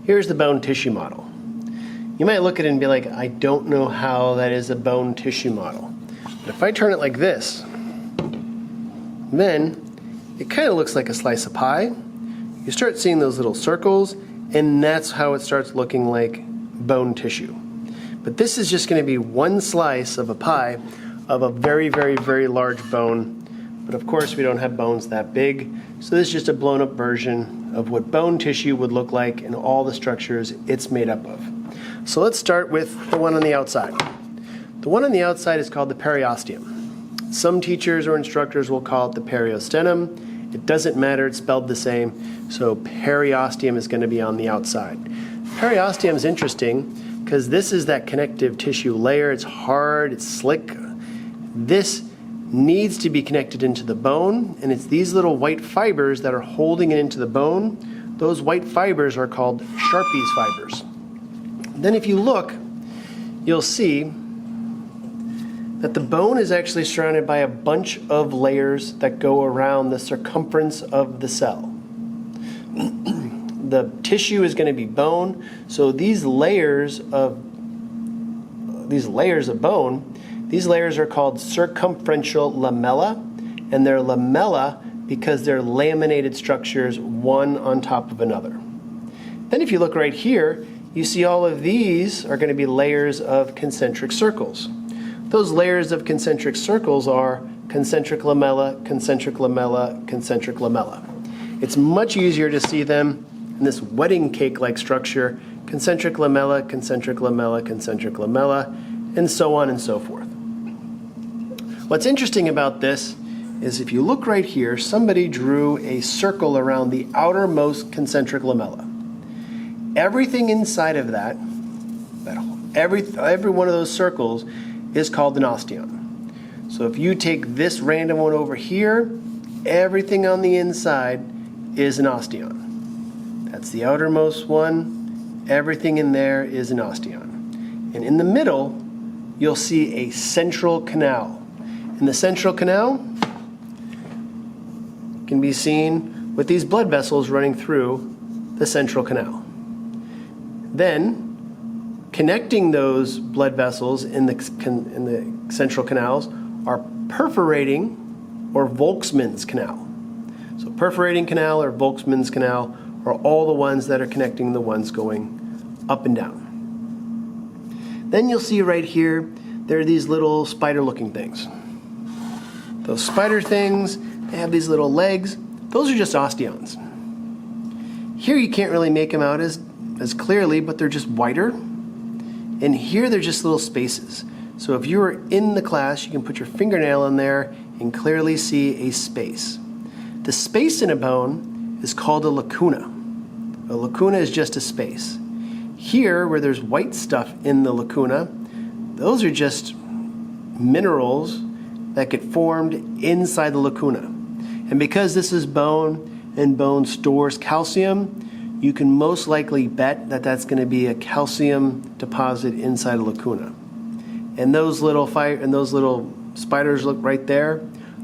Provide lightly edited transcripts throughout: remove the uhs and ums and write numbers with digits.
Here's the bone tissue model. You might look at it and be like, I don't know how that is a bone tissue model. But if I turn it like this, then it kind of looks like a slice of pie. You start seeing those little circles, and that's how it starts looking like bone tissue. But this is just going to be one slice of a pie of a very, very, very large bone. But of course, we don't have bones that big. So this is just a blown up version of what bone tissue would look like and all the structures it's made up of. So let's start with the one on the outside. The one on the outside is called the periosteum. Some teachers or instructors will call it the periosteum. It doesn't matter, it's spelled the same. So periosteum is going to be on the outside. Periosteum is interesting because this is that connective tissue layer. It's hard, it's slick. This needs to be connected into the bone, and it's these little white fibers that are holding it into the bone. Those white fibers are called Sharpie's fibers. Then if you look, you'll see that the bone is actually surrounded by a bunch of layers that go around the circumference of the cell. The tissue is going to be bone, so these layers of bone, these layers are called circumferential lamella, and they're lamella because they're laminated structures one on top of another. Then if you look right here, you see all of these are going to be layers of concentric circles. Those layers of concentric circles are concentric lamella, concentric lamella, concentric lamella. It's much easier to see them in this wedding cake-like structure, concentric lamella, concentric lamella, concentric lamella, and so on and so forth. What's interesting about this is if you look right here, somebody drew a circle around the outermost concentric lamella. Everything inside of that every one of those circles is called an osteon. So if you take this random one over here, everything on the inside is an osteon. That's the outermost one. Everything in there is an osteon. And in the middle, you'll see a central canal. And the central canal can be seen with these blood vessels running through the central canal. Then, connecting those blood vessels in the central canals are perforating or Volkmann's canal. So perforating canal or Volkmann's canal are all the ones that are connecting the ones going up and down. Then you'll see right here, there are these little spider-looking things. Those spider things, they have these little legs. Those are just osteons. Here you can't really make them out as clearly, but they're just whiter. And here they're just little spaces. So if you were in the class, you can put your fingernail in there and clearly see a space. The space in a bone is called a lacuna. A lacuna is just a space. Here, where there's white stuff in the lacuna, those are just minerals that get formed inside the lacuna. And because this is bone and bone stores calcium, you can most likely bet that that's going to be a calcium deposit inside a lacuna. And those little spiders look right there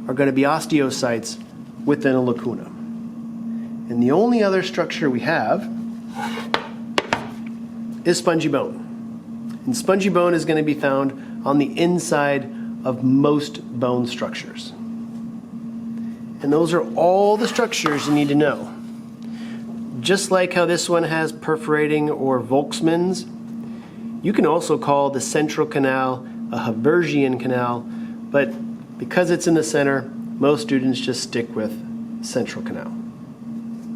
are going to be osteocytes within a lacuna. And the only other structure we have is spongy bone. And spongy bone is going to be found on the inside of most bone structures. And those are all the structures you need to know. Just like how this one has perforating or Volkmann's, you can also call the central canal a Haversian canal, but because it's in the center, most students just stick with central canal.